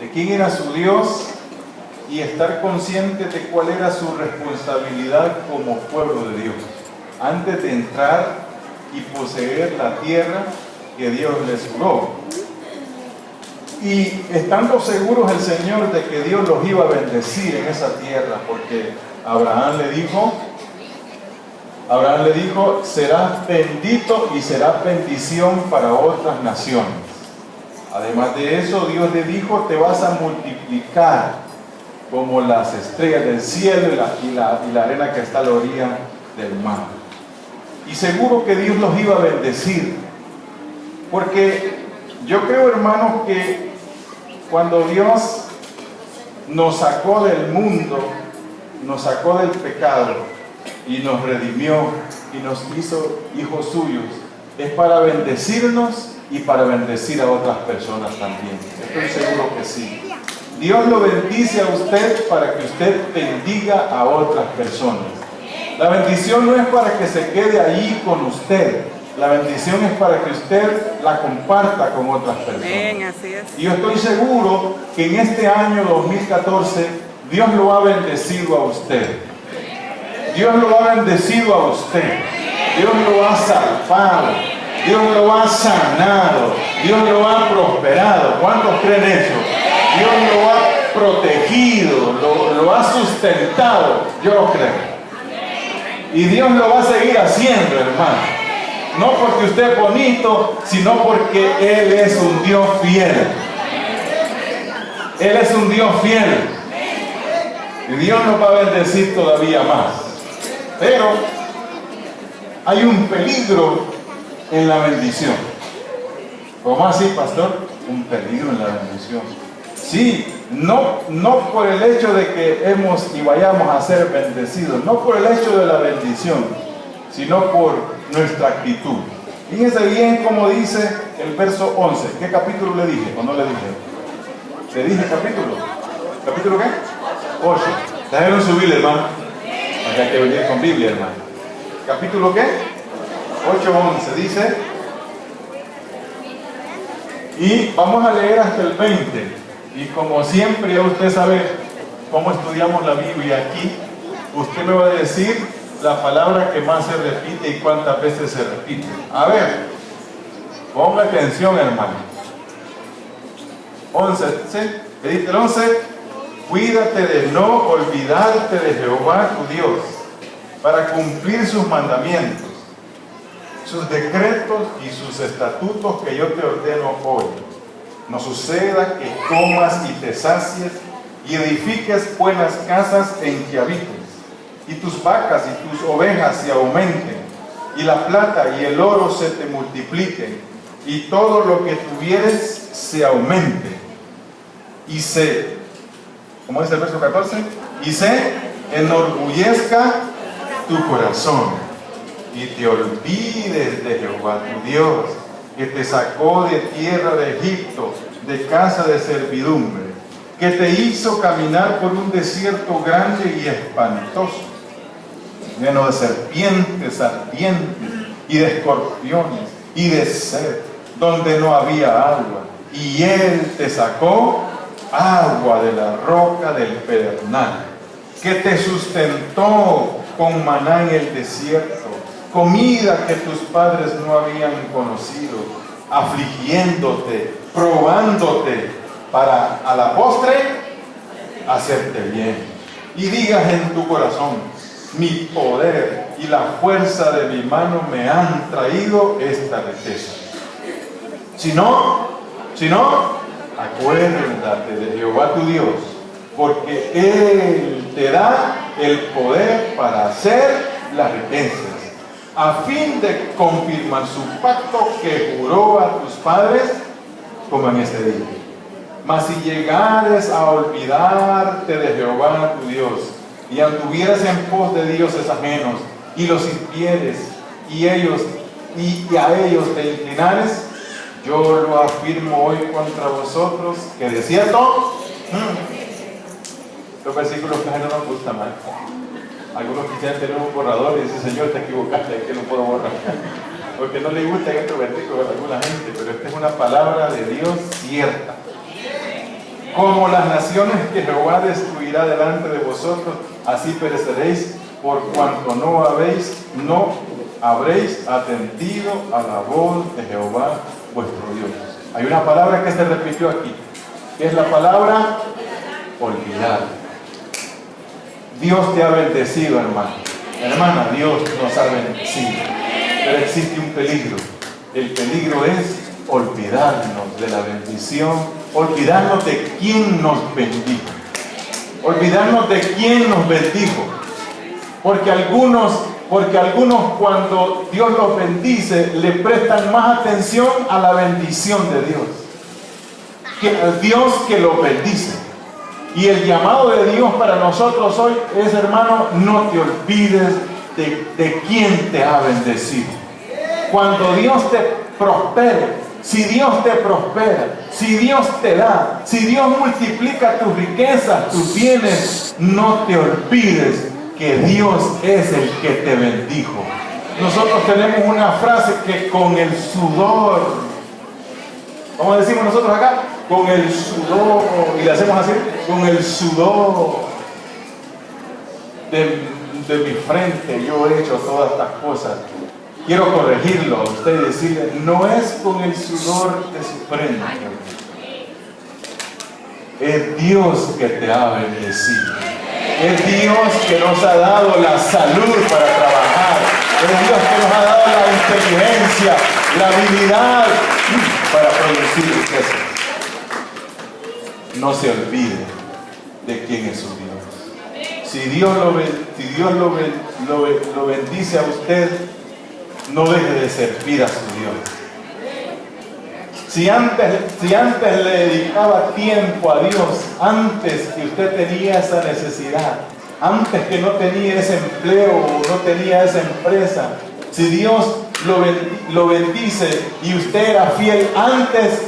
de quién era su Dios y estar consciente de cuál era su responsabilidad como pueblo de Dios, antes de entrar y poseer la tierra que Dios les juró. Y estando seguros el Señor de que Dios los iba a bendecir en esa tierra, porque Abraham le dijo, serás bendito y serás bendición para otras naciones. Además de eso, Dios le dijo, te vas a multiplicar como las estrellas del cielo y la arena que está a la orilla del mar. Y seguro que Dios los iba a bendecir, porque yo creo, hermanos, que cuando Dios nos sacó del mundo, nos sacó del pecado y nos redimió y nos hizo hijos suyos, es para bendecirnos y para bendecir a otras personas también. Estoy seguro que sí. Dios lo bendice a usted para que usted bendiga a otras personas. La bendición no es para que se quede ahí con usted. La bendición es para que usted la comparta con otras personas. Así es. Y yo estoy seguro que en este año 2014 Dios lo ha bendecido a usted. Dios lo ha bendecido a usted. Dios lo ha salvado. Dios lo ha sanado. Dios lo ha prosperado. ¿Cuántos creen eso? Dios lo ha protegido, lo ha sustentado. Yo lo creo. Y Dios lo va a seguir haciendo, hermano. No porque usted es bonito, sino porque Él es un Dios fiel. Él es un Dios fiel. Y Dios nos va a bendecir todavía más. Pero hay un peligro en la bendición. ¿Cómo así, pastor? Un peligro en la bendición. Sí, no por el hecho de que vayamos a ser bendecidos, no por el hecho de la bendición, sino por nuestra actitud. Fíjense bien cómo dice el verso 11. ¿Qué capítulo le dije o no le dije? ¿Le dije capítulo? ¿Capítulo qué? 8. Déjenme subir, hermano. Hay que venir con Biblia, hermano. ¿Capítulo qué? 8:11 dice. Y vamos a leer hasta el 20. Y como siempre, ya usted sabe cómo estudiamos la Biblia aquí, usted me va a decir la palabra que más se repite y cuántas veces se repite. A ver, ponga atención, hermano. 11, ¿sí? ¿Le dice el 11? Cuídate de no olvidarte de Jehová tu Dios, para cumplir sus mandamientos, sus decretos y sus estatutos que yo te ordeno hoy. No suceda que comas y te sacies y edifiques buenas casas en que habites, y tus vacas y tus ovejas se aumenten, y la plata y el oro se te multipliquen, y todo lo que tuvieres se aumente, y ¿cómo dice el verso 14? Y se enorgullezca tu corazón, y te olvides de Jehová tu Dios, que te sacó de tierra de Egipto, de casa de servidumbre, que te hizo caminar por un desierto grande y espantoso, lleno de serpientes y de escorpiones y de sed, donde no había agua, y Él te sacó agua de la roca del pedernal, que te sustentó con maná en el desierto, comida que tus padres no habían conocido, afligiéndote, probándote, para a la postre hacerte bien. Y digas en tu corazón, mi poder y la fuerza de mi mano me han traído esta riqueza. Si no, acuérdate de Jehová tu Dios, porque Él te da el poder para hacer las riquezas, a fin de confirmar su pacto que juró a tus padres, como en este día. Mas si llegares a olvidarte de Jehová tu Dios, y anduvieras en pos de dioses ajenos, y los sirvieres, y a ellos te inclinares, yo lo afirmo hoy contra vosotros, que de cierto, los versículos que no nos gustan mal. Algunos quisieran tener un borrador y dicen, Señor, te equivocaste, es que no puedo borrar. Porque no le gusta estos versículos a alguna gente, pero esta es una palabra de Dios cierta. como las naciones que Jehová destruirá delante de vosotros, así pereceréis, por cuanto no habréis atendido a la voz de Jehová vuestro Dios. Hay una palabra que se repitió aquí, que es la palabra olvidar. Dios te ha bendecido, hermano. Hermana, Dios nos ha bendecido. Pero existe un peligro. El peligro es olvidarnos de la bendición, olvidarnos de quién nos bendijo. Olvidarnos de quién nos bendijo. Porque algunos cuando Dios los bendice, le prestan más atención a la bendición de Dios que al Dios que los bendice. Y el llamado de Dios para nosotros hoy es, hermano, no te olvides de quién te ha bendecido. Cuando Dios te prospere, si Dios te prospera, si Dios te da, si Dios multiplica tus riquezas, tus bienes, no te olvides que Dios es el que te bendijo. Nosotros tenemos una frase que con el sudor, ¿cómo decimos nosotros acá? Con el sudor, y le hacemos así, con el sudor de mi frente yo he hecho todas estas cosas. Quiero corregirlo a usted y decirle, no es con el sudor de su frente, es Dios que te ha bendecido. Es Dios que nos ha dado la salud para trabajar. Es Dios que nos ha dado la inteligencia, la habilidad para producir riquezas. No se olvide de quién es su Dios. Si Dios lo bendice a usted, no deje de servir a su Dios. Si antes le dedicaba tiempo a Dios, antes que usted tenía esa necesidad, antes que no tenía ese empleo o no tenía esa empresa, si Dios lo bendice y usted era fiel antes,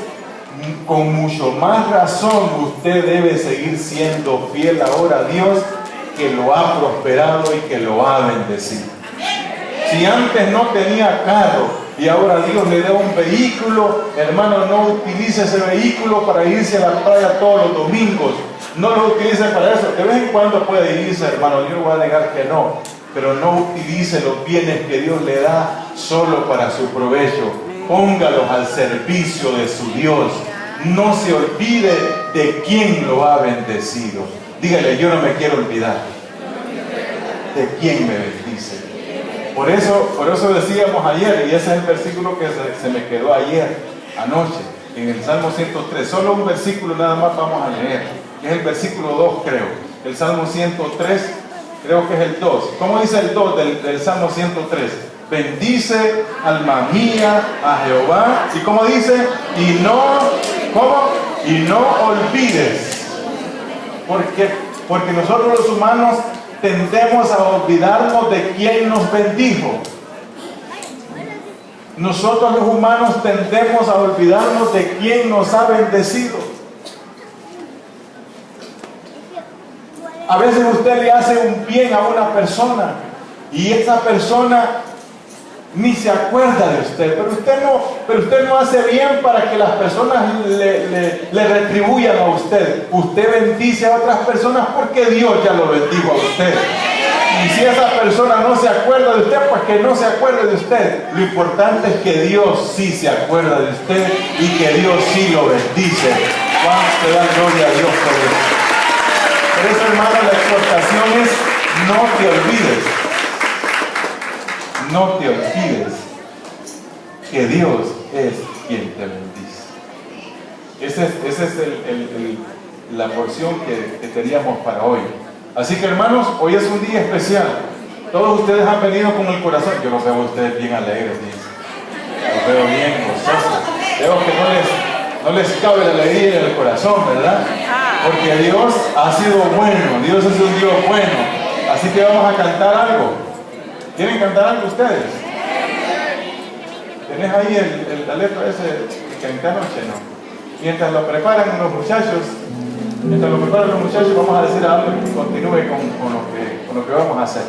con mucho más razón usted debe seguir siendo fiel ahora a Dios, que lo ha prosperado y que lo ha bendecido. Si antes no tenía carro y ahora Dios le da un vehículo, hermano, no utilice ese vehículo para irse a la playa todos los domingos. No lo utilice para eso. De vez en cuando puede irse, hermano, yo no voy a negar que no. Pero no utilice los bienes que Dios le da solo para su provecho. Póngalos al servicio de su Dios. No se olvide de quién lo ha bendecido. Dígale, yo no me quiero olvidar de quién me bendice. Por eso decíamos ayer, y ese es el versículo que se me quedó ayer, anoche, en el Salmo 103. Solo un versículo nada más vamos a leer, que es el versículo 2, creo. El Salmo 103, creo que es el 2. ¿Cómo dice el 2 del Salmo 103? Bendice, alma mía, a Jehová. ¿Y cómo dice? Y no olvides. Porque nosotros los humanos tendemos a olvidarnos de quién nos bendijo. Nosotros los humanos tendemos a olvidarnos de quién nos ha bendecido. A veces usted le hace un bien a una persona y esa persona ni se acuerda de usted, pero usted no hace bien para que las personas le retribuyan a usted. Usted bendice a otras personas porque Dios ya lo bendijo a usted. Y si esa persona no se acuerda de usted, pues que no se acuerde de usted. Lo importante es que Dios sí se acuerda de usted y que Dios sí lo bendice. ¿Cuánto da gloria a Dios por eso? Por eso, hermano, la exhortación es: no te olvides. No te olvides que Dios es quien te bendice. Esa es la porción que teníamos para hoy. Así que, hermanos, hoy es un día especial. Todos ustedes han venido con el corazón. Yo los veo a ustedes bien alegres, los veo bien gozosos. Veo que no les cabe la alegría en el corazón, ¿verdad? Porque Dios ha sido bueno. Dios es un Dios bueno. Así que vamos a cantar algo. ¿Quieren cantar algo ustedes? ¿Tenés ahí la letra ese que canté anoche? No. Mientras lo preparan los muchachos, vamos a decir algo que continúe con lo que vamos a hacer.